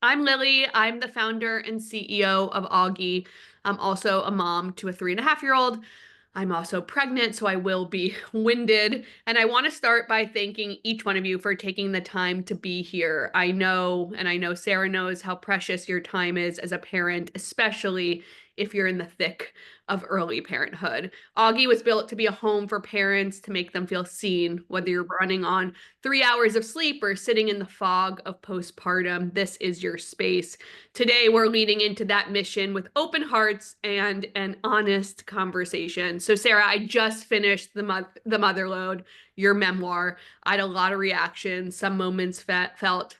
I'm Lily. I'm the founder and CEO of Auggie. I'm also a mom to a 3.5-year-old. I'm also pregnant, so I will be winded. And I want to start by thanking each one of you for taking the time to be here. I know, and I know Sarah knows how precious your time is as a parent, especially if you're in the thick of early parenthood. Auggie was built to be a home for parents, to make them feel seen, whether you're running on 3 hours of sleep or sitting in the fog of postpartum. This is your space. Today, we're leading into that mission with open hearts and an honest conversation. So, Sarah, I just finished the Motherload, your memoir. I had a lot of reactions. Some moments felt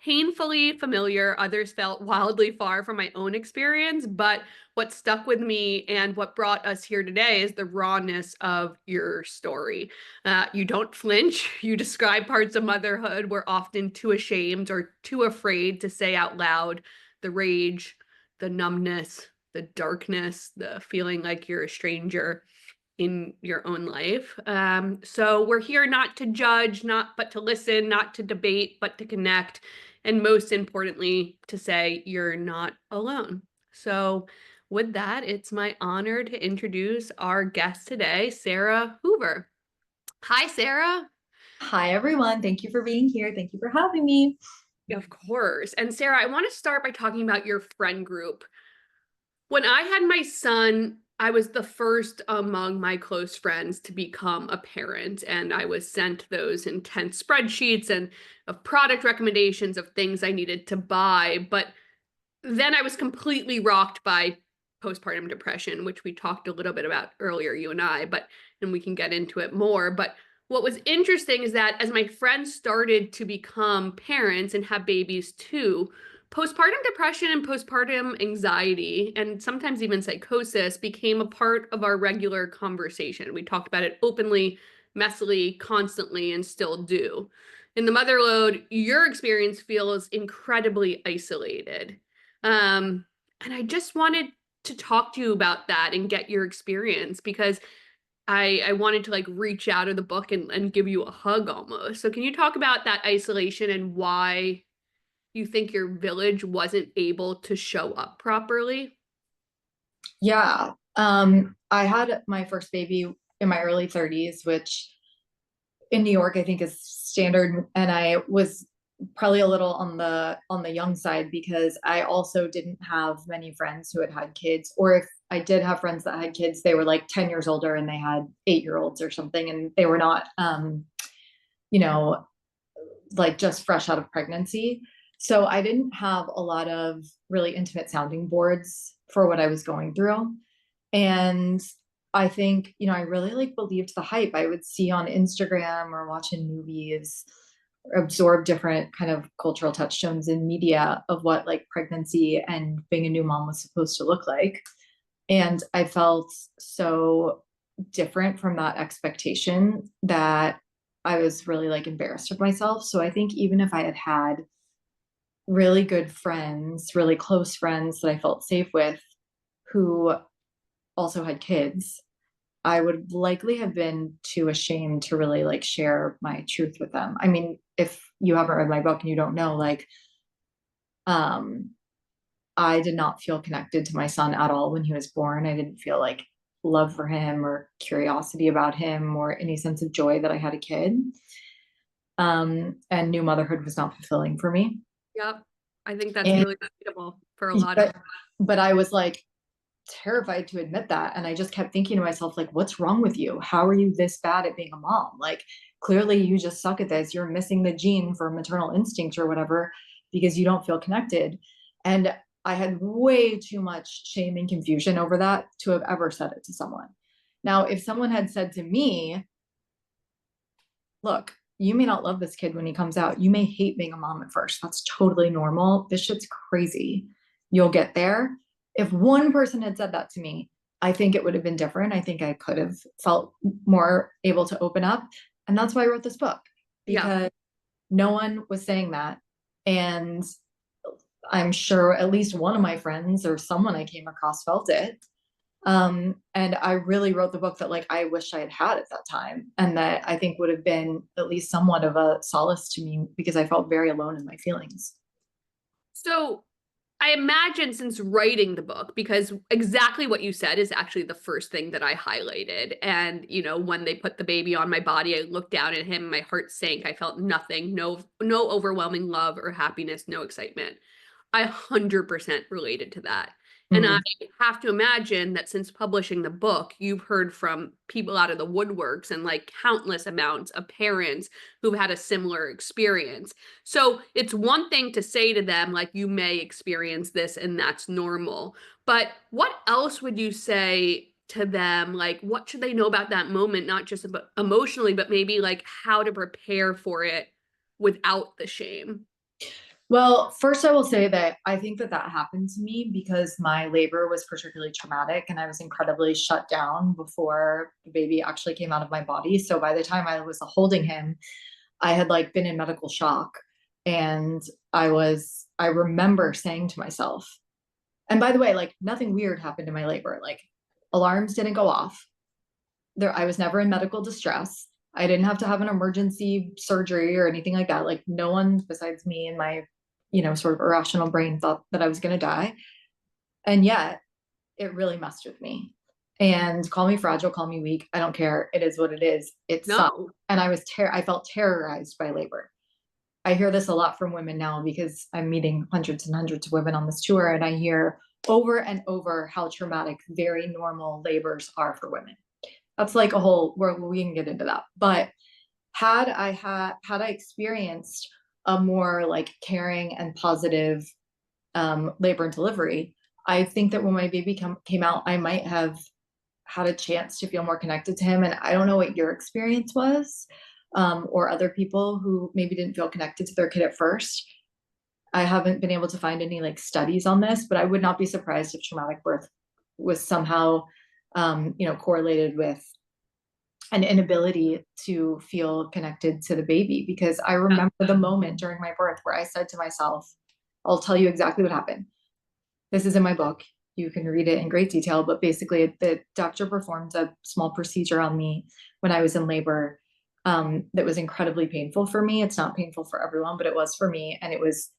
painfully familiar, others felt wildly far from my own experience. But what stuck with me and what brought us here today is the rawness of your story. You don't flinch. You describe parts of motherhood we're often too ashamed or too afraid to say out loud: the rage, the numbness, the darkness, the feeling like you're a stranger in your own life. So we're here not to judge, not but to listen, not to debate, but to connect, and most importantly, to say you're not alone. So with that, it's my honor to introduce our guest today, Sarah Hoover. Hi, Sarah. Hi, everyone. Thank you for being here. Thank you for having me. Of course. And Sarah, I want to start by talking about your friend group. When I had my son, I was the first among my close friends to become a parent, and I was sent those intense spreadsheets and of product recommendations of things I needed to buy. But then I was completely rocked by postpartum depression, which we talked a little bit about earlier, you and I, and we can get into it more. But what was interesting is that as my friends started to become parents and have babies too, postpartum depression and postpartum anxiety, and sometimes even psychosis, became a part of our regular conversation. We talked about it openly, messily, constantly, and still do. In the Motherload, your experience feels incredibly isolated. And I just wanted to talk to you about that and get your experience because I wanted to like reach out of the book and give you a hug almost. So can you talk about that isolation and why you think your village wasn't able to show up properly? Yeah. I had my first baby in my early 30s, which in New York I think is standard, and I was probably a little on the young side because I also didn't have many friends who had had kids, or if I did have friends that had kids, they were like 10 years older and they had 8-year-olds or something, and they were not you know, like just fresh out of pregnancy. So I didn't have a lot of really intimate sounding boards for what I was going through. And I think, I really like believed the hype I would see on Instagram or watching movies, absorb different kind of cultural touchstones in media of what like pregnancy and being a new mom was supposed to look like. And I felt so different from that expectation that I was really like embarrassed of myself. So I think even if I had had really good friends, really close friends that I felt safe with who also had kids, I would likely have been too ashamed to really like share my truth with them. I mean, if you haven't read my book and you don't know, like, um, I did not feel connected to my son at all when he was born. I didn't feel like love for him or curiosity about him or any sense of joy that I had a kid. And new motherhood was not fulfilling for me. Yep. I think that's And really relatable for a lot of. but I was like terrified to admit that. And I just kept thinking to myself, like, what's wrong with you? How are you this bad at being a mom? Like, clearly you just suck at this. You're missing the gene for maternal instinct or whatever because you don't feel connected. And I had way too much shame and confusion over that to have ever said it to someone. Now, if someone had said to me, look, you may not love this kid when he comes out. You may hate being a mom at first. That's totally normal. This shit's crazy. You'll get there. If one person had said that to me, I think it would have been different. I think I could have felt more able to open up. And that's why I wrote this book, Yeah. because no one was saying that. And I'm sure at least one of my friends or someone I came across felt it. And I really wrote the book that like I wish I had had at that time, and that I think would have been at least somewhat of a solace to me because I felt very alone in my feelings. So I imagine since writing the book, because exactly what you said is actually the first thing that I highlighted. And, when they put the baby on my body, I looked down at him, my heart sank. I felt nothing, no overwhelming love or happiness, no excitement. I 100% related to that. And I Mm. have to imagine that since publishing the book, you've heard from people out of the woodworks and like countless amounts of parents who've had a similar experience. So it's one thing to say to them, like, you may experience this and that's normal. But what else would you say to them? Like, what should they know about that moment, not just about emotionally, but maybe like how to prepare for it without the shame? Well, first, I will say that I think that that happened to me because my labor was particularly traumatic and I was incredibly shut down before the baby actually came out of my body. So by the time I was holding him, I had like been in medical shock. And I remember saying to myself, and by the way, like nothing weird happened in my labor. Like alarms didn't go off. I was never in medical distress. I didn't have to have an emergency surgery or anything like that. Like no one besides me and my, sort of irrational brain thought that I was going to die. And yet it really messed with me. And call me fragile, call me weak. I don't care. It is what it is. It sucked. No. And I felt terrorized by labor. I hear this a lot from women now because I'm meeting hundreds and hundreds of women on this tour. And I hear over and over how traumatic very normal labors are for women. That's like a whole where we can get into that. But had I experienced a more like caring and positive labor and delivery, I think that when my baby came out, I might have had a chance to feel more connected to him. And I don't know what your experience was, or other people who maybe didn't feel connected to their kid at first. I haven't been able to find any like studies on this, but I would not be surprised if traumatic birth was somehow, correlated with an inability to feel connected to the baby. Because I Yeah. remember the moment during my birth where I said to myself, I'll tell you exactly what happened. This is in my book. You can read it in great detail, but basically, the doctor performed a small procedure on me when I was in labor, that was incredibly painful for me. It's not painful for everyone, but it was for me. And it was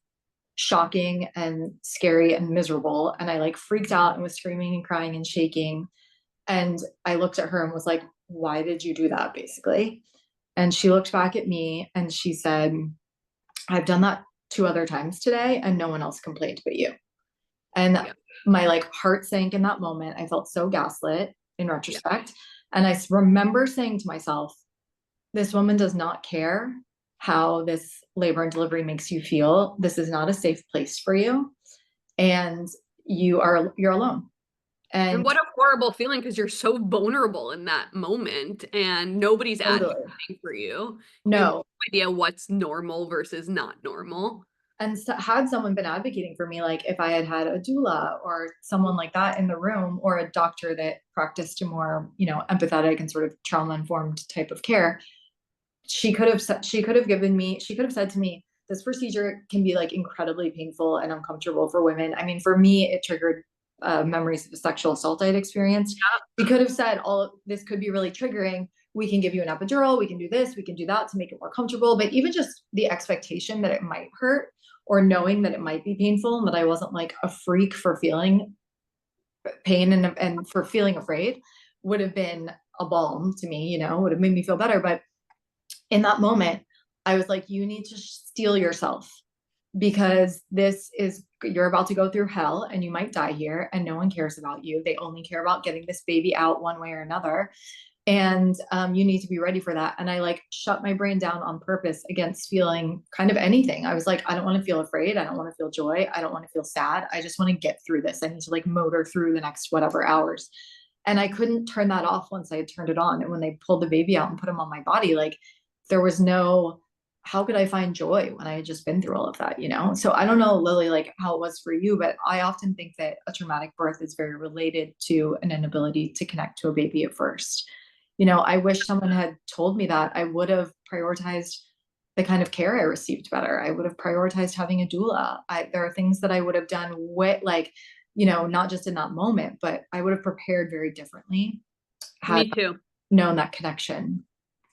shocking and scary and miserable. And I like freaked out and was screaming and crying and shaking. And I looked at her and was like, why did you do that? Basically. And she looked back at me and she said, I've done that 2 other times today and no one else complained but you. And Yeah. my like heart sank in that moment. I felt so gaslit in Yeah. retrospect. And I remember saying to myself, this woman does not care how this labor and delivery makes you feel. This is not a safe place for you. And you're alone. And And what a horrible feeling because you're so vulnerable in that moment and nobody's totally advocating for you. You have no no. idea what's normal versus not normal. And so, had someone been advocating for me, like if I had had a doula or someone like that in the room, or a doctor that practiced a more, empathetic and sort of trauma informed type of care, she could have given me, she could have said to me, this procedure can be like incredibly painful and uncomfortable for women. I mean, for me, it triggered memories of a sexual assault I'd experienced. She could have said, all this could be really triggering. We can give you an epidural. We can do this. We can do that to make it more comfortable. But even just the expectation that it might hurt, or knowing that it might be painful and that I wasn't like a freak for feeling pain and for feeling afraid, would have been a balm to me, would have made me feel better. But in that moment, I was like, you need to steel yourself, because you're about to go through hell and you might die here and no one cares about you. They only care about getting this baby out one way or another. And you need to be ready for that. And I like shut my brain down on purpose against feeling kind of anything. I was like, I don't want to feel afraid. I don't want to feel joy. I don't want to feel sad. I just want to get through this. I need to like motor through the next whatever hours. And I couldn't turn that off once I had turned it on. And when they pulled the baby out and put him on my body, like there was no, how could I find joy when I had just been through all of that, So I don't know, Lily, like how it was for you, but I often think that a traumatic birth is very related to an inability to connect to a baby at first. I wish someone had told me that. I would have prioritized the kind of care I received better. I would have prioritized having a doula. There are things that I would have done with like, not just in that moment, but I would have prepared very differently had Me too. known that connection.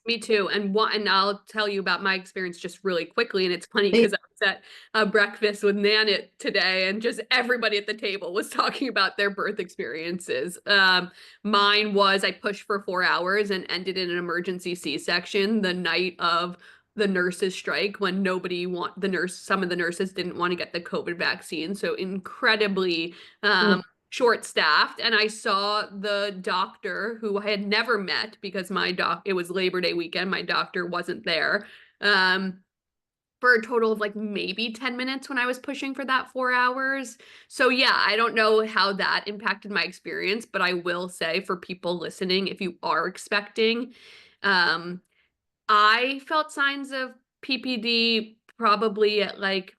Me too. And I'll tell you about my experience just really quickly. And it's funny They- because I was at breakfast with Nanit today, and just everybody at the table was talking about their birth experiences. Mine was I pushed for 4 hours and ended in an emergency C-section the night of the nurses' strike when some of the nurses didn't want to get the COVID vaccine. So incredibly Ooh, short-staffed. And I saw the doctor who I had never met because it was Labor Day weekend. My doctor wasn't there. Um, for a total of like maybe 10 minutes when I was pushing for that 4 hours. So yeah, I don't know how that impacted my experience, but I will say for people listening, if you are expecting, um, I felt signs of PPD probably at like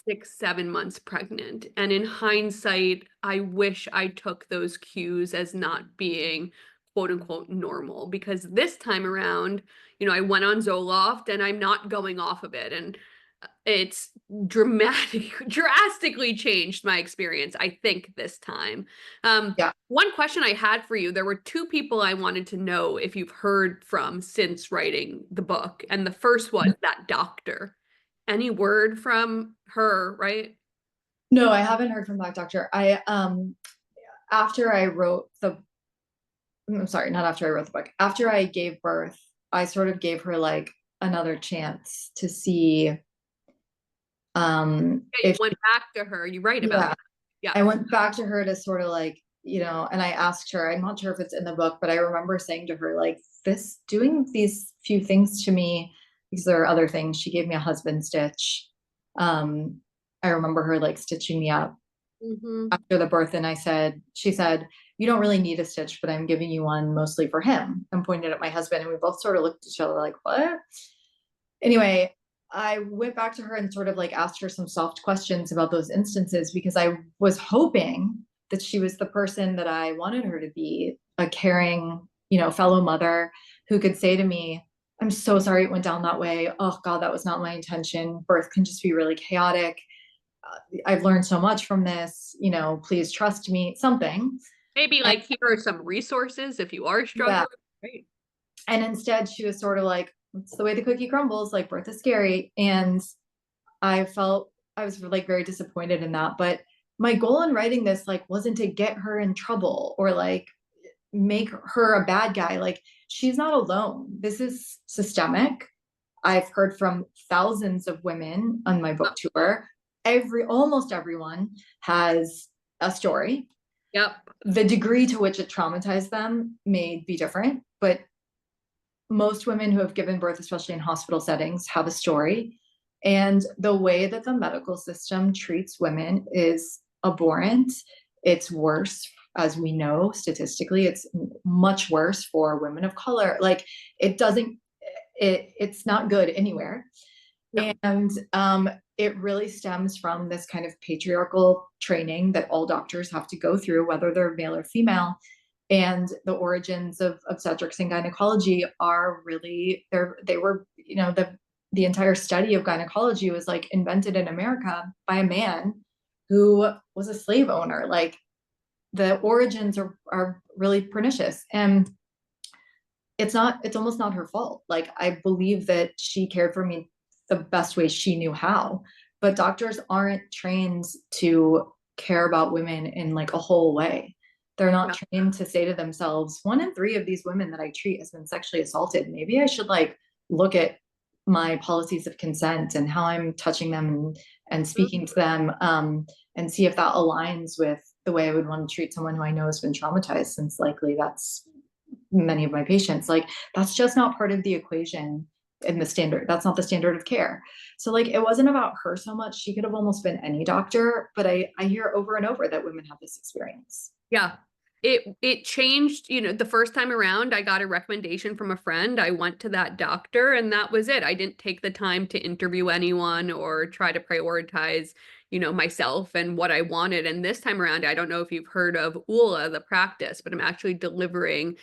6, 7 months pregnant. And in hindsight, I wish I took those cues as not being quote unquote normal, because this time around, I went on Zoloft and I'm not going off of it. And it's drastically changed my experience, I think, this time. yeah. One question I had for you, there were two people I wanted to know if you've heard from since writing the book. And the first was that doctor. Any word from her, right? No, I haven't heard from that doctor. After I wrote the I'm sorry, not after I wrote the book. After I gave birth, I sort of gave her like another chance to see Yeah, you if went back to her. You write about yeah, that. Yeah. I went back to her to sort of like, and I asked her, I'm not sure if it's in the book, but I remember saying to her, like, this doing these few things to me, because there are other things. She gave me a husband stitch. Um, I remember her like stitching me up Mm-hmm. after the birth, and she said, you don't really need a stitch, but I'm giving you one mostly for him, and pointed at my husband, and we both sort of looked at each other like, what? Anyway, I went back to her and sort of like asked her some soft questions about those instances, because I was hoping that she was the person that I wanted her to be, a caring, fellow mother who could say to me, I'm so sorry it went down that way. Oh God, that was not my intention. Birth can just be really chaotic. I've learned so much from this, please trust me, something. Maybe And like here are some resources if you are yeah. struggling. Right. And instead she was sort of like, it's the way the cookie crumbles, like birth is scary. And I felt I was like very disappointed in that. But my goal in writing this like wasn't to get her in trouble or like make her a bad guy. Like she's not alone. This is systemic. I've heard from thousands of women on my book tour. Almost everyone has a story. Yep. The degree to which it traumatized them may be different, but most women who have given birth, especially in hospital settings, have a story. And the way that the medical system treats women is abhorrent. It's worse, as we know, statistically, it's much worse for women of color. Like it's not good anywhere. No. And it really stems from this kind of patriarchal training that all doctors have to go through, whether they're male or female. And the origins of obstetrics and gynecology are really they were, the entire study of gynecology was like invented in America by a man who was a slave owner. Like the origins are really pernicious. And it's almost not her fault. Like I believe that she cared for me the best way she knew how, but doctors aren't trained to care about women in like a whole way. They're not trained to say to themselves, 1 in 3 of these women that I treat has been sexually assaulted. Maybe I should like look at my policies of consent and how I'm touching them and speaking to them, and see if that aligns with the way I would want to treat someone who I know has been traumatized, since likely that's many of my patients. Like that's just not part of the equation in the standard. That's not the standard of care. So like it wasn't about her so much. She could have almost been any doctor, but I hear over and over that women have this experience. Yeah. It changed, the first time around, I got a recommendation from a friend. I went to that doctor and that was it. I didn't take the time to interview anyone or try to prioritize, myself and what I wanted. And this time around, I don't know if you've heard of Walla, the practice, but I'm actually delivering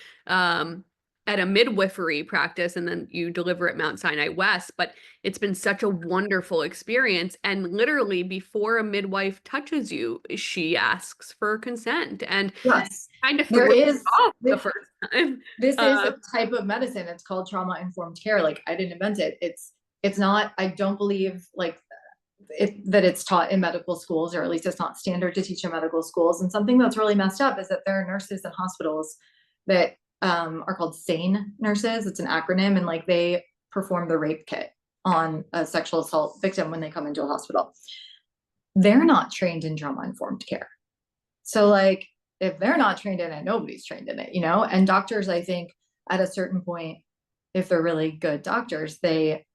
at a midwifery practice, and then you deliver at Mount Sinai West. But it's been such a wonderful experience. And literally before a midwife touches you, she asks for consent and Yes, kind of there threw me is. off the first time. This is a type of medicine. It's called trauma informed care. Like I didn't invent it. It's not. I don't believe like that it's taught in medical schools, or at least it's not standard to teach in medical schools. And something that's really messed up is that there are nurses in hospitals that are called SANE nurses. It's an acronym, and like they perform the rape kit on a sexual assault victim when they come into a hospital. They're not trained in trauma informed care. So like if they're not trained in it, nobody's trained in it, you know? And doctors, I think at a certain point, if they're really good doctors, they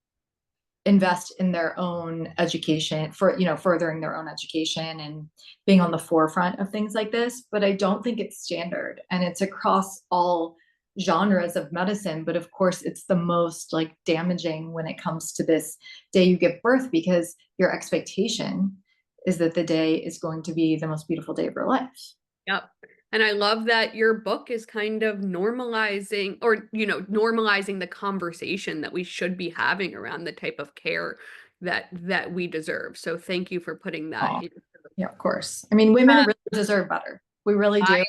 invest in their own education for, you know, furthering their own education and being on the forefront of things like this. But I don't think it's standard, and it's across all genres of medicine. But of course it's the most like damaging when it comes to this day you give birth, because your expectation is that the day is going to be the most beautiful day of your life. Yep. And I love that your book is kind of normalizing, or, normalizing the conversation that we should be having around the type of care that we deserve. So thank you for putting that Oh, into the yeah, of course. I mean, women book. really deserve better. We really I do.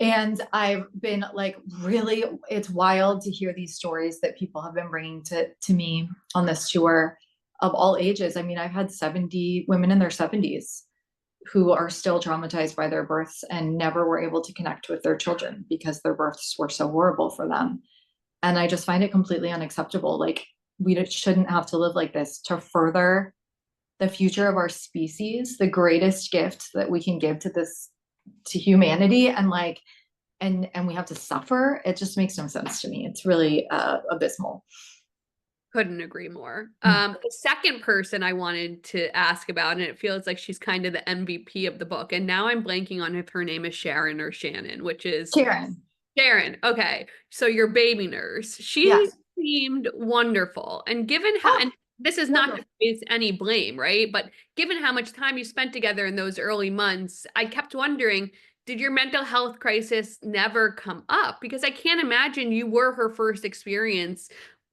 And I've been like, really, it's wild to hear these stories that people have been bringing to me on this tour of all ages. I mean, I've had 70 women in their 70s who are still traumatized by their births and never were able to connect with their children because their births were so horrible for them. And I just find it completely unacceptable. Like, shouldn't have to live like this to further the future of our species, the greatest gift that we can give to humanity. And like, and we have to suffer. It just makes no sense to me. It's really abysmal. couldn't agree more. Mm. The second person I wanted to ask about, and it feels like she's kind of the MVP of the book, and now I'm blanking on if her name is Sharon or Shannon, which is Karen. Sharon. Okay. So your baby nurse, she Yes. seemed wonderful. And given how, Oh, and this is not to wonderful. place any blame, right? But given how much time you spent together in those early months, I kept wondering, did your mental health crisis never come up? Because I can't imagine you were her first experience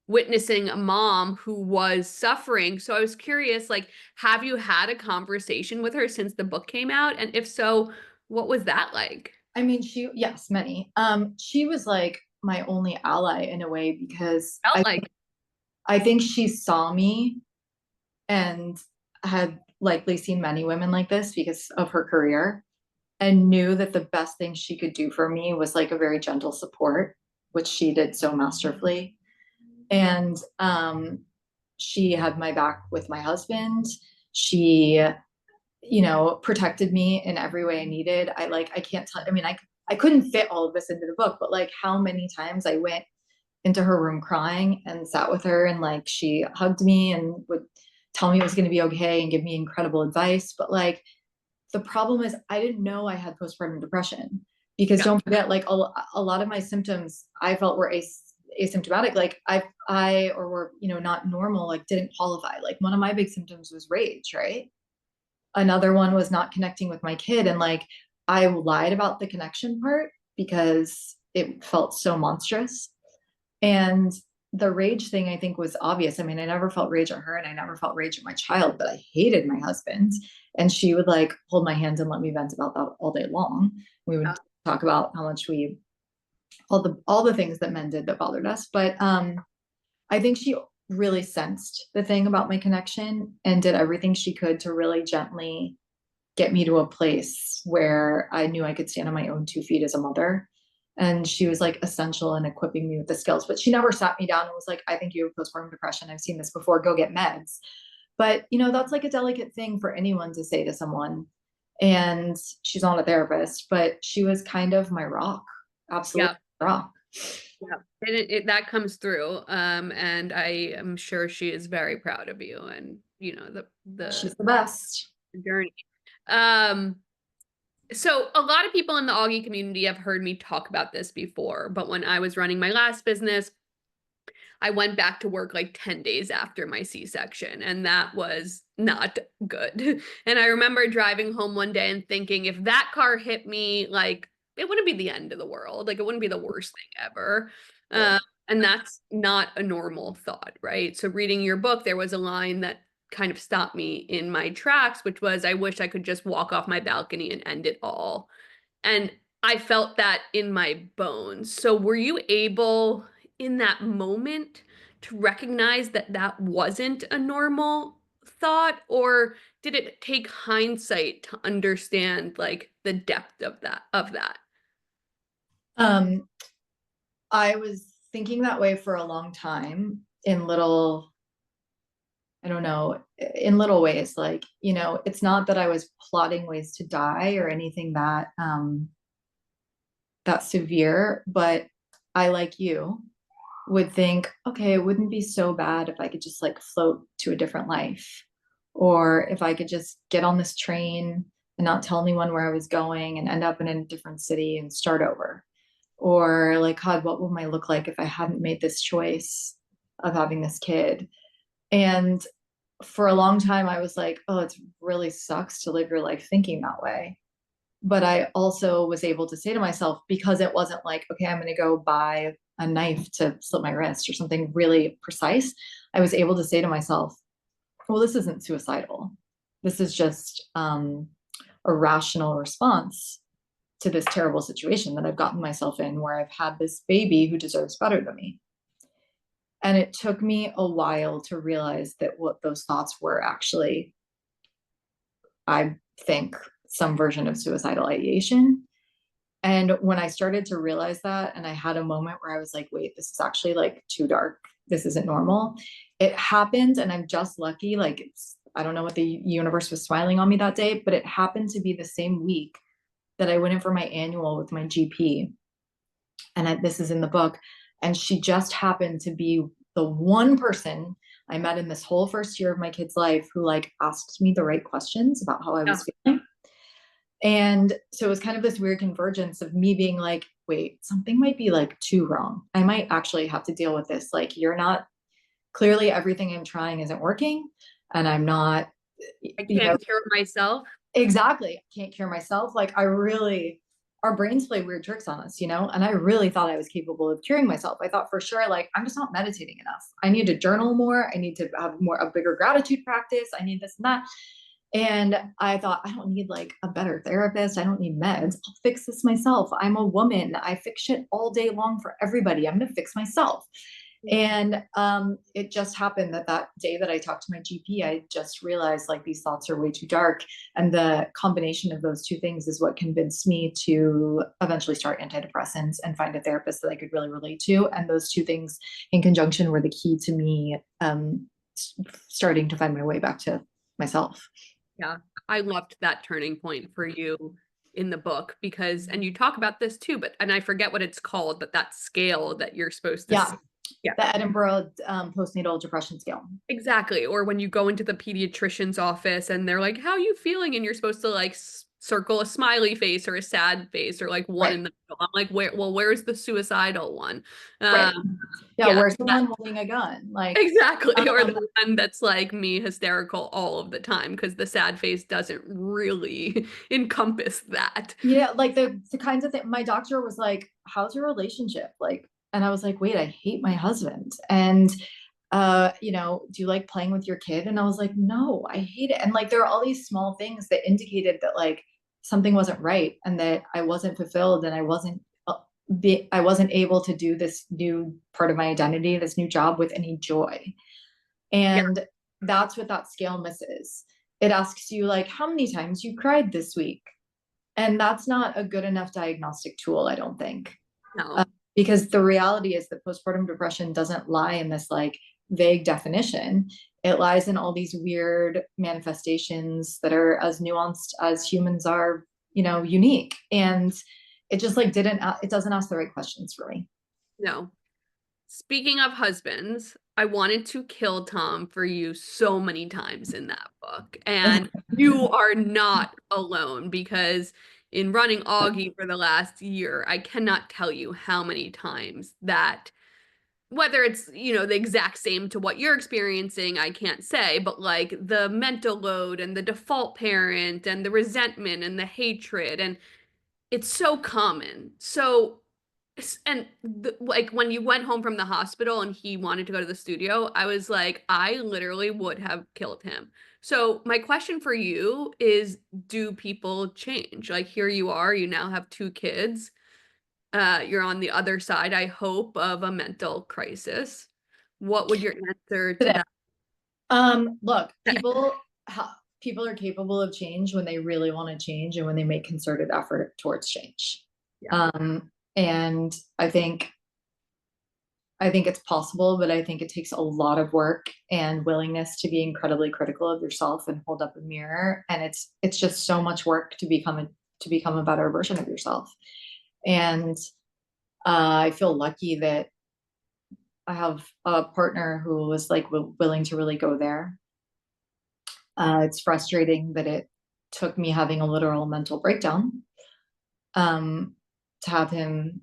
witnessing a mom who was suffering. So I was curious, like, have you had a conversation with her since the book came out? And if so, what was that like? I mean, yes, many. She was like my only ally in a way, because Felt like, I think she saw me and had likely seen many women like this because of her career, and knew that the best thing she could do for me was like a very gentle support, which she did so masterfully. And she had my back with my husband. She, you know, protected me in every way I needed. I can't tell, I mean, I couldn't fit all of this into the book, but like how many times I went into her room crying and sat with her, and like she hugged me and would tell me it was going to be okay and give me incredible advice. But like the problem is I didn't know I had postpartum depression, because yeah, don't forget, like a lot of my symptoms I felt were asymptomatic. Like or were, you know, not normal, like didn't qualify. Like one of my big symptoms was rage, right? Another one was not connecting with my kid. And like I lied about the connection part because it felt so monstrous. And the rage thing, I think, was obvious. I mean, I never felt rage at her and I never felt rage at my child, but I hated my husband. And she would like hold my hand and let me vent about that all day long. We would yeah, talk about how much all the things that men did that bothered us. But I think she really sensed the thing about my connection and did everything she could to really gently get me to a place where I knew I could stand on my own 2 feet as a mother. And she was like essential in equipping me with the skills, but she never sat me down and was like, I think you have postpartum depression. I've seen this before. Go get meds. But, you know, that's like a delicate thing for anyone to say to someone. And she's not a therapist, but she was kind of my rock. Absolutely yeah, rock. yeah. And that comes through. And I am sure she is very proud of you and, the She's the best. journey. Um, So a lot of people in the Augie community have heard me talk about this before, but when I was running my last business, I went back to work like 10 days after my C-section, and that was not good. And I remember driving home one day and thinking, if that car hit me, like it wouldn't be the end of the world. Like it wouldn't be the worst thing ever. Right. And that's not a normal thought, right? So reading your book, there was a line that kind of stopped me in my tracks, which was, I wish I could just walk off my balcony and end it all. And I felt that in my bones. So were you able in that moment to recognize that that wasn't a normal thought, or did it take hindsight to understand like the depth of that? Um, I was thinking that way for a long time in little, I don't know, in little ways. Like, it's not that I was plotting ways to die or anything that severe, but I, like you, would think, okay, it wouldn't be so bad if I could just like float to a different life. Or if I could just get on this train and not tell anyone where I was going and end up in a different city and start over. Or like, God, what would my look like if I hadn't made this choice of having this kid? And for a long time, I was like, oh, it really sucks to live your life thinking that way. But I also was able to say to myself, because it wasn't like, okay, I'm going to go buy a knife to slit my wrist or something really precise. I was able to say to myself, well, this isn't suicidal. This is just a rational response to this terrible situation that I've gotten myself in, where I've had this baby who deserves better than me. And it took me a while to realize that what those thoughts were actually, I think, some version of suicidal ideation. And when I started to realize that, and I had a moment where I was like, wait, this is actually like too dark. This isn't normal. It happened, and I'm just lucky. Like, I don't know what the universe was smiling on me that day, but it happened to be the same week that I went in for my annual with my GP. And this is in the book. And she just happened to be the one person I met in this whole first year of my kid's life who like asked me the right questions about how I Yeah. was feeling. And so it was kind of this weird convergence of me being like, wait, something might be like too wrong. I might actually have to deal with this. Like, you're not, clearly everything I'm trying isn't working. And I'm not, I you know, can't cure myself. exactly. I can't cure myself. Like, our brains play weird tricks on us, And I really thought I was capable of curing myself. I thought for sure, like, I'm just not meditating enough. I need to journal more. I need to have a bigger gratitude practice. I need this and that. And I thought, I don't need like a better therapist. I don't need meds. I'll fix this myself. I'm a woman. I fix shit all day long for everybody. I'm going to fix myself. And it just happened that day that I talked to my GP, I just realized like these thoughts are way too dark. And the combination of those two things is what convinced me to eventually start antidepressants and find a therapist that I could really relate to. And those two things in conjunction were the key to me starting to find my way back to myself. Yeah, I loved that turning point for you in the book because, and you talk about this too, but, and I forget what it's called, but that scale that you're supposed to Yeah. see. Yeah, The Edinburgh postnatal depression scale. exactly. Or when you go into the pediatrician's office and they're like, how are you feeling? And you're supposed to like circle a smiley face or a sad face or like one Right. in the middle. I'm like, where's the suicidal one? Right. Yeah. Yeah, Where's the one holding a gun? Like, exactly. Or um, the one that's like me, hysterical all of the time, because the sad face doesn't really encompass that. yeah, like the kinds of things my doctor was like, how's your relationship? Like, and I was like, wait, I hate my husband. And do you like playing with your kid? And I was like, no, I hate it. And like there are all these small things that indicated that like something wasn't right and that I wasn't fulfilled and I wasn't able to do this new part of my identity, this new job with any joy. Yeah, And that's what that scale misses. It asks you like how many times you cried this week. And that's not a good enough diagnostic tool, I don't think. Uh, no, because the reality is that postpartum depression doesn't lie in this like vague definition. It lies in all these weird manifestations that are as nuanced as humans are, unique. And it just like it doesn't ask the right questions for me. no. Speaking of husbands, I wanted to kill Tom for you so many times in that book. And you are not alone because in running Augie for the last year, I cannot tell you how many times that whether it's, the exact same to what you're experiencing, I can't say, but like the mental load and the default parent and the resentment and the hatred and it's so common. So and like when you went home from the hospital and he wanted to go to the studio, I was like, I literally would have killed him. So my question for you is, do people change? Like here you are, you now have two kids. You're on the other side, I hope, of a mental crisis. What would your answer to Today, that? Look, people are capable of change when they really want to change and when they make concerted effort towards change. Yeah. And I think it's possible, but I think it takes a lot of work and willingness to be incredibly critical of yourself and hold up a mirror. And it's just so much work to become a better version of yourself. And I feel lucky that I have a partner who was like willing to really go there. It's frustrating that it took me having a literal mental breakdown um, to have him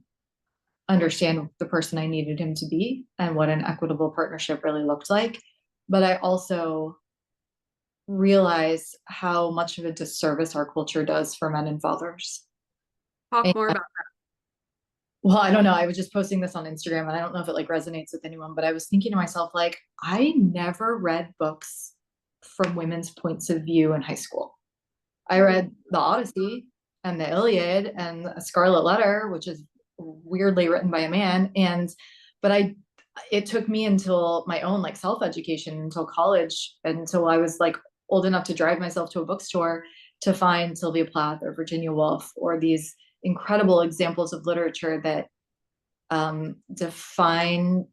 understand the person I needed him to be and what an equitable partnership really looked like. But I also realize how much of a disservice our culture does for men and fathers. Talk And, more about well, I don't know. I was just posting this on Instagram and I don't know if it like resonates with anyone, but I was thinking to myself, like, I never read books from women's points of view in high school. I that. read the Odyssey and the Iliad and a Scarlet Letter, which is weirdly written by a man. But it took me until my own like self-education, until college, until I was like old enough to drive myself to a bookstore to find Sylvia Plath or Virginia Woolf or these incredible examples of literature that define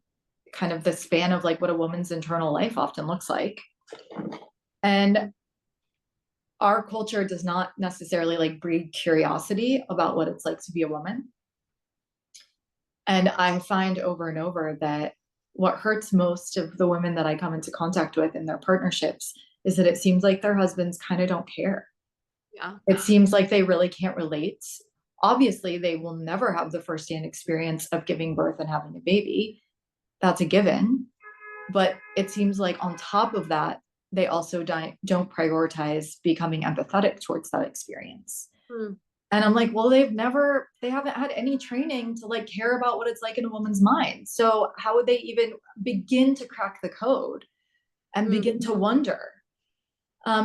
kind of the span of like what a woman's internal life often looks like. And our culture does not necessarily like breed curiosity about what it's like to be a woman. And I find over and over that what hurts most of the women that I come into contact with in their partnerships is that it seems like their husbands kind of don't care. Yeah. It seems like they really can't relate. Obviously, they will never have the firsthand experience of giving birth and having a baby. That's a given. But it seems like on top of that, they also don't prioritize becoming empathetic towards that experience. Hmm. And I'm like, well, they haven't had any training to like care about what it's like in a woman's mind. So how would they even begin to crack the code and Hmm. begin to wonder?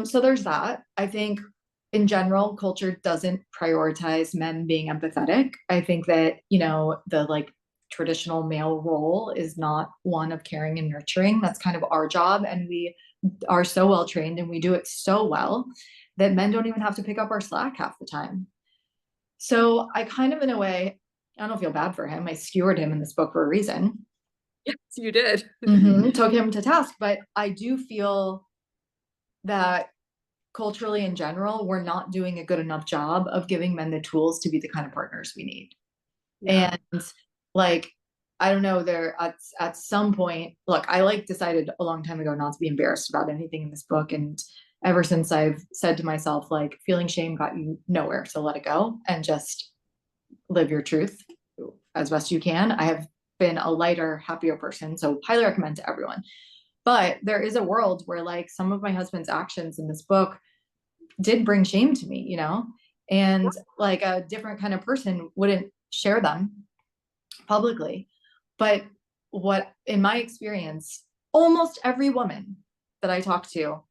So there's that. I think in general, culture doesn't prioritize men being empathetic. I think that, the like traditional male role is not one of caring and nurturing. That's kind of our job. And we are so well trained and we do it so well that men don't even have to pick up our slack half the time. So I kind of, in a way, I don't feel bad for him. I skewered him in this book for a reason. Yes, you did. Took him to task. But I do feel that culturally in general, we're not doing a good enough job of giving men the tools to be the kind of partners we need. Yeah. And like, I don't know, there at some point, look, I like decided a long time ago not to be embarrassed about anything in this book. And ever since I've said to myself, like, feeling shame got you nowhere. So let it go and just live your truth as best you can. I have been a lighter, happier person. So highly recommend to everyone. But there is a world where like some of my husband's actions in this book did bring shame to me, and like a different kind of person wouldn't share them publicly. But what, in my experience, almost every woman that I talk to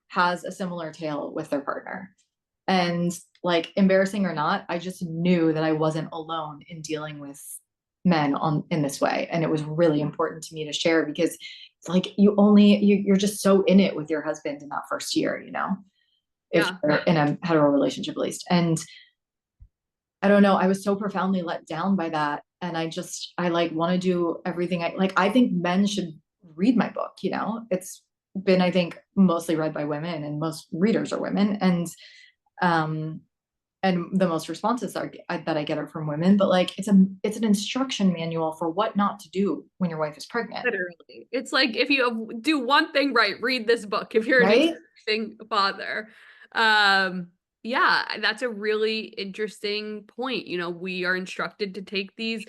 has a similar tale with their partner. And like, embarrassing or not, I just knew that I wasn't alone in dealing with men in this way. And it was really important to me to share because it's like you're just so in it with your husband in that first year, if Yeah. you're in a hetero relationship at least. And I don't know, I was so profoundly let down by that. And I like want to do everything. I think men should read my book, it's been, I think, mostly read by women and most readers are women. Um, and the most responses that I get are from women, but like, it's an instruction manual for what not to do when your wife is pregnant. Literally. It's like if you do one thing right, read this book if you're an Right. expecting father. Um, yeah, that's a really interesting point. We are instructed to take these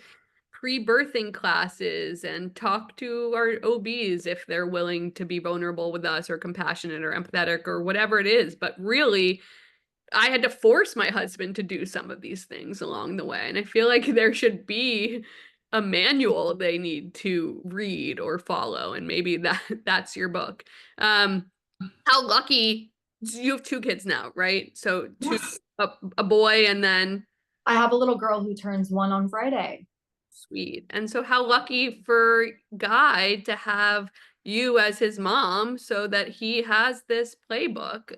pre-birthing classes and talk to our OBs if they're willing to be vulnerable with us or compassionate or empathetic or whatever it is. But really, I had to force my husband to do some of these things along the way. And I feel like there should be a manual they need to read or follow. And maybe that's your book. How lucky you have two kids now, right? So Yes. a boy and then I have a little girl who turns 1 on Friday. sweet. And so how lucky for Guy to have you as his mom so that he has this playbook.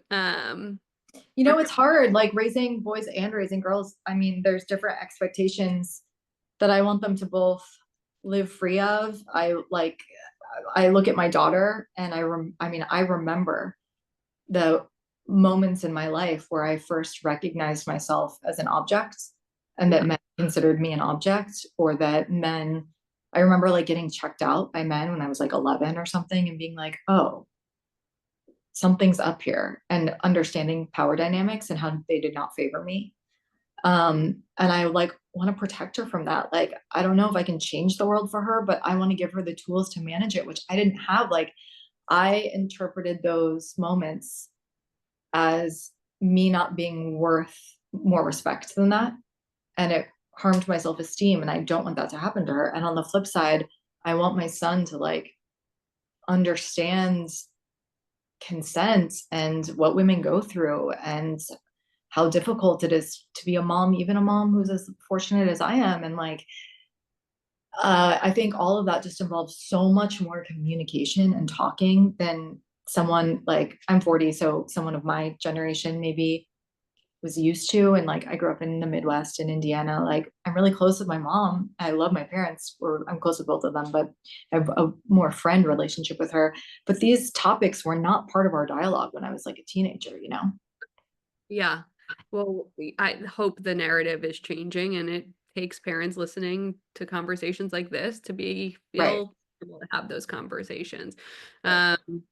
You For know, it's hard, like raising boys and raising girls. I mean, there's different expectations that I want them to both live free of. I look at my daughter and I mean, I remember the moments in my life where I first recognized myself as an object and yeah, that men considered me an object, or that men, I remember like getting checked out by men when I was like 11 or something and being like, oh, something's up here, and understanding power dynamics and how they did not favor me. And I like want to protect her from that. Like, I don't know if I can change the world for her, but I want to give her the tools to manage it, which I didn't have. Like, I interpreted those moments as me not being worth more respect than that. And it harmed my self-esteem. And I don't want that to happen to her. And on the flip side, I want my son to like understand consent and what women go through and how difficult it is to be a mom, even a mom who's as fortunate as I am. And like, I think all of that just involves so much more communication and talking than someone like, I'm 40, so someone of my generation maybe was used to. And like, I grew up in the Midwest in Indiana. Like, I'm really close with my mom. I love my parents, or I'm close with both of them, but I have a more friend relationship with her. But these topics were not part of our dialogue when I was like a teenager, you know? yeah. Well, I hope the narrative is changing, and it takes parents listening to conversations like this to be Right. feel able to have those conversations. Right. Um,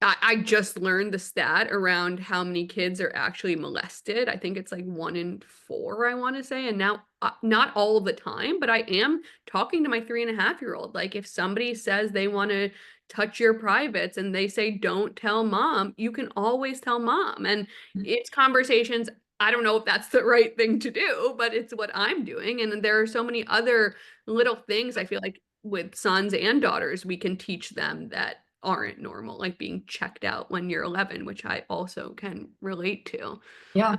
I just learned the stat around how many kids are actually molested. I think it's like 1 in 4, I want to say. And now, not all the time, but I am talking to my 3.5-year-old. Like, if somebody says they want to touch your privates and they say, don't tell mom, you can always tell mom. And it's conversations. I don't know if that's the right thing to do, but it's what I'm doing. And there are so many other little things I feel like with sons and daughters, we can teach them that aren't normal, like being checked out when you're 11, which I also can relate to. Yeah.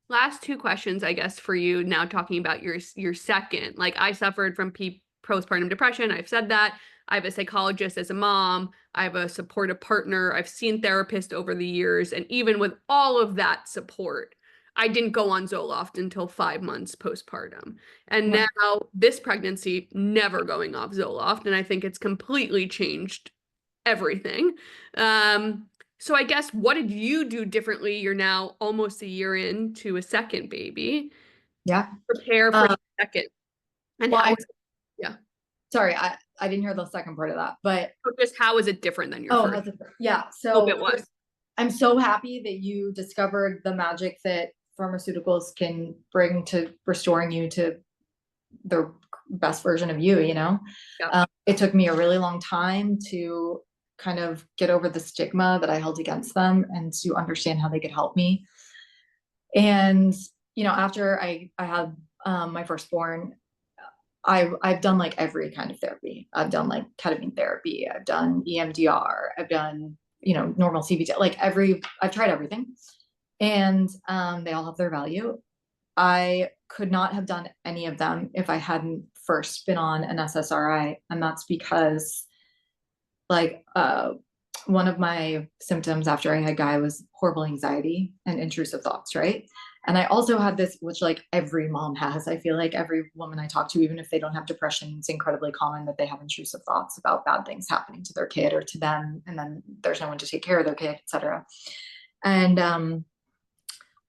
Last two questions, I guess, for you now talking about your second. Like, I suffered from postpartum depression. I've said that. I have a psychologist as a mom. I have a supportive partner. I've seen therapists over the years. And even with all of that support, I didn't go on Zoloft until 5 months postpartum. And Yeah. now this pregnancy, never going off Zoloft. And I think it's completely changed everything. So I guess what did you do differently? You're now almost a year into a second baby. Yeah. Prepare for Um, the second. And well, how I'm is it, yeah. sorry, I didn't hear the second part of that, but So just how is it different than your oh, first? how's it? Yeah. Hope So it was. first, I'm so happy that you discovered the magic that pharmaceuticals can bring to restoring you to the best version of you, you know? Yeah. It took me a really long time to kind of get over the stigma that I held against them and to understand how they could help me. And, you know, after I had my firstborn, I've done like every kind of therapy. I've done like ketamine therapy. I've done EMDR. I've done, you know, normal CBT, like I've tried everything. And they all have their value. I could not have done any of them if I hadn't first been on an SSRI. And that's because like one of my symptoms after I had Guy was horrible anxiety and intrusive thoughts, right? And I also had this, which like every mom has. I feel like every woman I talk to, even if they don't have depression, it's incredibly common that they have intrusive thoughts about bad things happening to their kid or to them, and then there's no one to take care of their kid, etc. And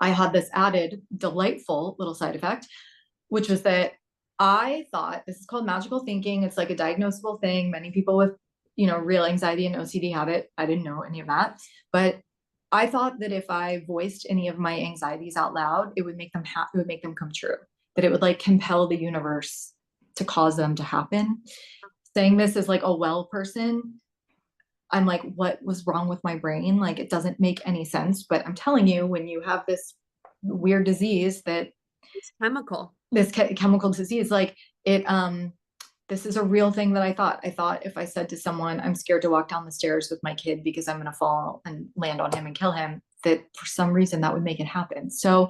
I had this added delightful little side effect, which was that I thought this is called magical thinking. It's like a diagnosable thing. Many people with, you know, real anxiety and OCD have it. I didn't know any of that, but I thought that if I voiced any of my anxieties out loud, it would make them it would make them come true. That it would like compel the universe to cause them to happen. Saying this as like a well person, I'm like, what was wrong with my brain? Like, it doesn't make any sense. But I'm telling you, when you have this weird disease that It's chemical. this chemical disease, like it, this is a real thing that I thought if I said to someone, I'm scared to walk down the stairs with my kid because I'm going to fall and land on him and kill him, that for some reason that would make it happen. So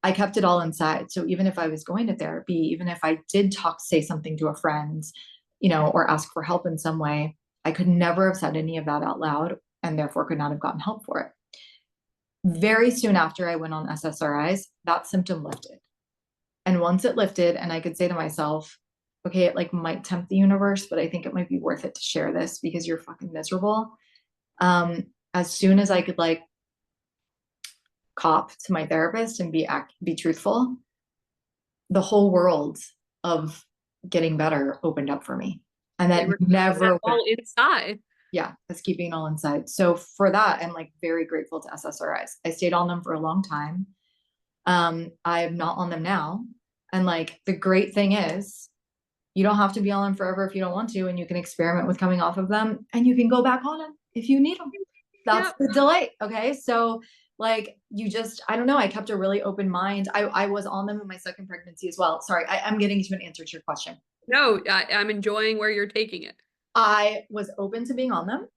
I kept it all inside. So even if I was going to therapy, even if I did say something to a friend, you know, or ask for help in some way, I could never have said any of that out loud and therefore could not have gotten help for it. Very soon after I went on SSRIs, that symptom lifted. And once it lifted, and I could say to myself, okay, it like might tempt the universe, but I think it might be worth it to share this because you're fucking miserable. As soon as I could like cop to my therapist and be truthful, the whole world of getting better opened up for me. And They that were never that all inside. yeah, that's keeping it all inside. So for that, I'm like very grateful to SSRIs. I stayed on them for a long time. I'm not on them now. And like the great thing is you don't have to be on them forever if you don't want to, and you can experiment with coming off of them and you can go back on them if you need them. That's Yep. the delight. Okay. So like you just, I don't know. I kept a really open mind. I was on them in my second pregnancy as well. Sorry, I'm getting to an answer to your question. No, I'm enjoying where you're taking it. I was open to being on them.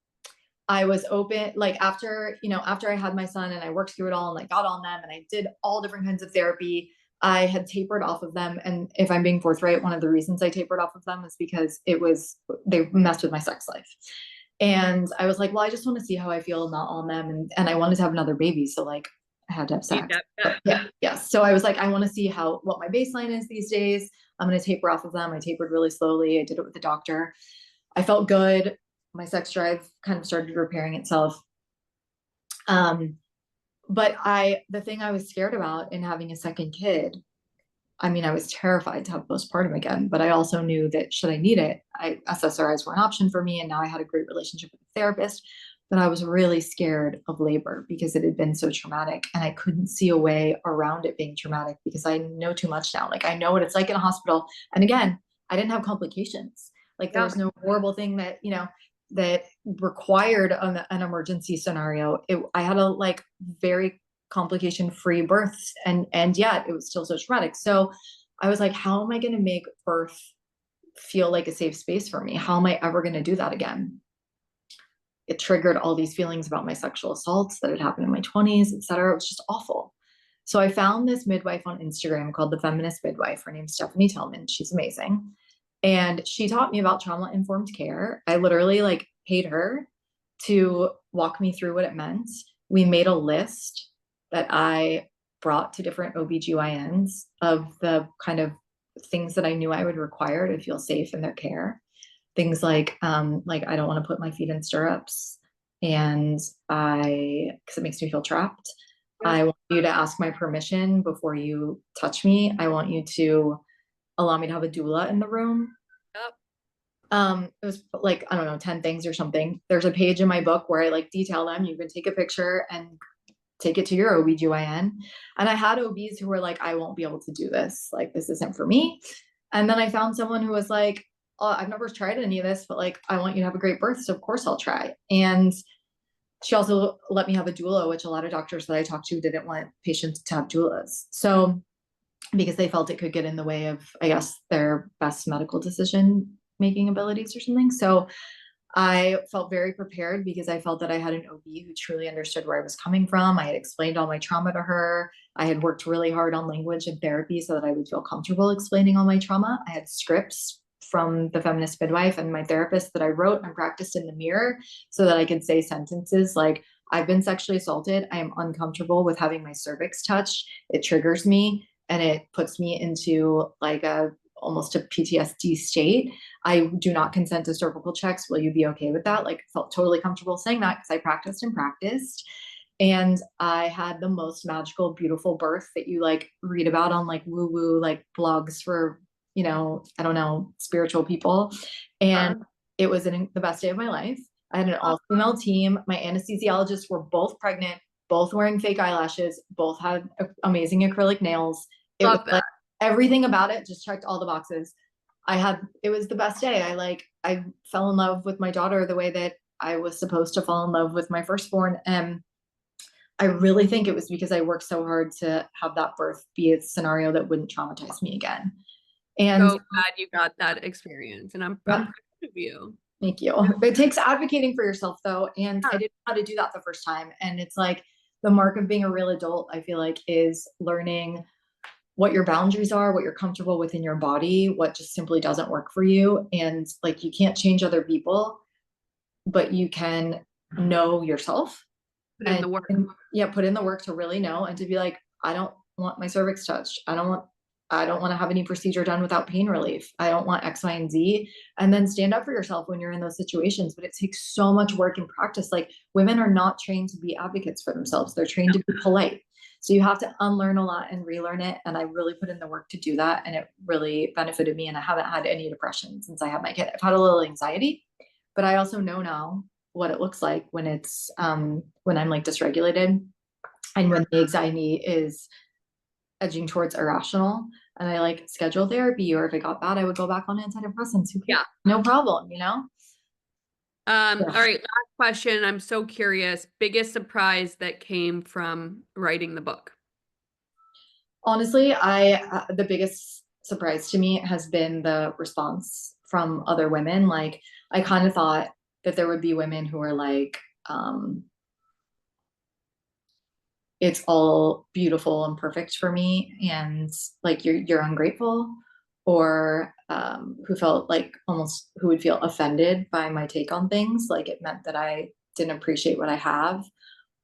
I was open, like after, after I had my son and I worked through it all and like got on them and I did all different kinds of therapy, I had tapered off of them. And if I'm being forthright, one of the reasons I tapered off of them is because they messed with my sex life. And I was like, well, I just want to see how I feel not on them. And I wanted to have another baby. So like I had to have sex. Yeah. Yes. So I was like, I want to see what my baseline is these days. I'm going to taper off of them. I tapered really slowly. I did it with the doctor. I felt good. My sex drive kind of started repairing itself. But the thing I was scared about in having a second kid, I mean, I was terrified to have postpartum again, but I also knew that should I need it, SSRIs were an option for me. And now I had a great relationship with a therapist, but I was really scared of labor because it had been so traumatic and I couldn't see a way around it being traumatic because I know too much now. Like I know what it's like in a hospital. And again, I didn't have complications. Like there was no horrible thing that, that required an emergency scenario. I had a like very complication-free births and yet it was still so traumatic. So I was like, how am I going to make birth feel like a safe space for me? How am I ever going to do that again? It triggered all these feelings about my sexual assaults that had happened in my 20s, etc. It was just awful. So I found this midwife on Instagram called The Feminist Midwife. Her name's Stephanie Tillman. She's amazing. And she taught me about trauma-informed care. I literally like paid her to walk me through what it meant. We made a list that I brought to different OBGYNs of the kind of things that I knew I would require to feel safe in their care. Things like I don't want to put my feet in stirrups because it makes me feel trapped. Yeah. I want you to ask my permission before you touch me. I want you to allow me to have a doula in the room. Yep. It was like, I don't know, 10 things or something. There's a page in my book where I like detail them. You can take a picture and take it to your OBGYN. And I had OBs who were like, I won't be able to do this. Like, this isn't for me. And then I found someone who was like, oh, I've never tried any of this, but like, I want you to have a great birth. So of course I'll try. And she also let me have a doula, which a lot of doctors that I talked to didn't want patients to have doulas. So because they felt it could get in the way of, I guess, their best medical decision making abilities or something. So I felt very prepared because I felt that I had an OB who truly understood where I was coming from. I had explained all my trauma to her. I had worked really hard on language and therapy so that I would feel comfortable explaining all my trauma. I had scripts from the feminist midwife and my therapist that I wrote and practiced in the mirror so that I could say sentences like, I've been sexually assaulted. I am uncomfortable with having my cervix touched. It triggers me and it puts me into like almost a PTSD state. I do not consent to cervical checks. Will you be okay with that? Like, felt totally comfortable saying that because I practiced and practiced. And I had the most magical, beautiful birth that you like read about on like woo woo, like blogs for, I don't know, spiritual people. And it was the best day of my life. I had an all female team. My anesthesiologists were both pregnant, both wearing fake eyelashes, both had amazing acrylic nails. It was like everything about it just checked all the boxes. It was the best day. I fell in love with my daughter the way that I was supposed to fall in love with my firstborn. And I really think it was because I worked so hard to have that birth be a scenario that wouldn't traumatize me again. And so glad you got that experience. And I'm proud of you. Thank you. It takes advocating for yourself though. And I didn't know how to do that the first time. And it's like the mark of being a real adult, I feel like, is learning what your boundaries are, what you're comfortable with in your body, what just simply doesn't work for you. And like, you can't change other people. but you can know yourself Put in the work. and yeah, put in the work to really know and to be like, I don't want my cervix touched. I don't want to have any procedure done without pain relief. I don't want X, Y, and Z. And then stand up for yourself when you're in those situations. But it takes so much work and practice. Like women are not trained to be advocates for themselves. They're trained to be polite. So you have to unlearn a lot and relearn it. And I really put in the work to do that. And it really benefited me. And I haven't had any depression since I had my kid. I've had a little anxiety, but I also know now what it looks like when it's when I'm like dysregulated and when the anxiety is edging towards irrational. And I like schedule therapy, or if it got bad, I would go back on antidepressants. Who cares? Yeah. No problem, you know? All Yeah. right, last question. I'm so curious. Biggest surprise that came from writing the book? Honestly, I the biggest surprise to me has been the response from other women. Like I kind of thought that there would be women who are like, it's all beautiful and perfect for me, and like you're ungrateful, or who felt like almost who would feel offended by my take on things, like it meant that I didn't appreciate what I have,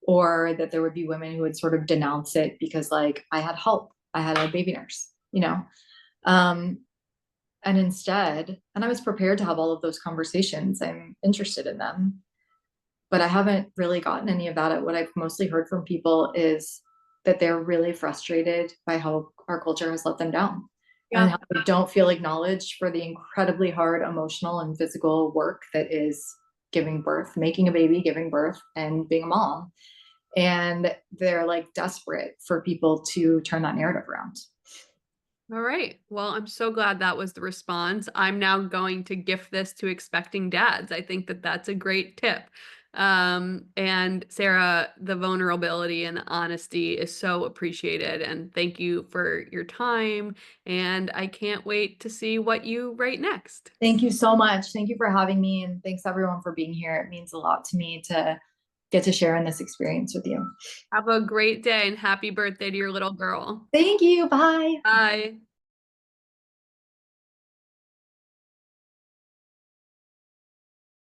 or that there would be women who would sort of denounce it because like I had help, I had a baby nurse, you know. um and instead, and I was prepared to have all of those conversations, I'm interested in them, but I haven't really gotten any of that. What I've mostly heard from people is that they're really frustrated by how our culture has let them down, and Yeah. how they don't feel acknowledged for the incredibly hard emotional and physical work that is giving birth, making a baby, giving birth, and being a mom. And they're like desperate for people to turn that narrative around. All right. Well, I'm so glad that was the response. I'm now going to gift this to expecting dads. I think that that's a great tip. And Sarah, the vulnerability and the honesty is so appreciated. And thank you for your time. And I can't wait to see what you write next. Thank you so much. Thank you for having me. And thanks everyone for being here. It means a lot to me to get to share in this experience with you. Have a great day and happy birthday to your little girl. Thank you. Bye. Bye.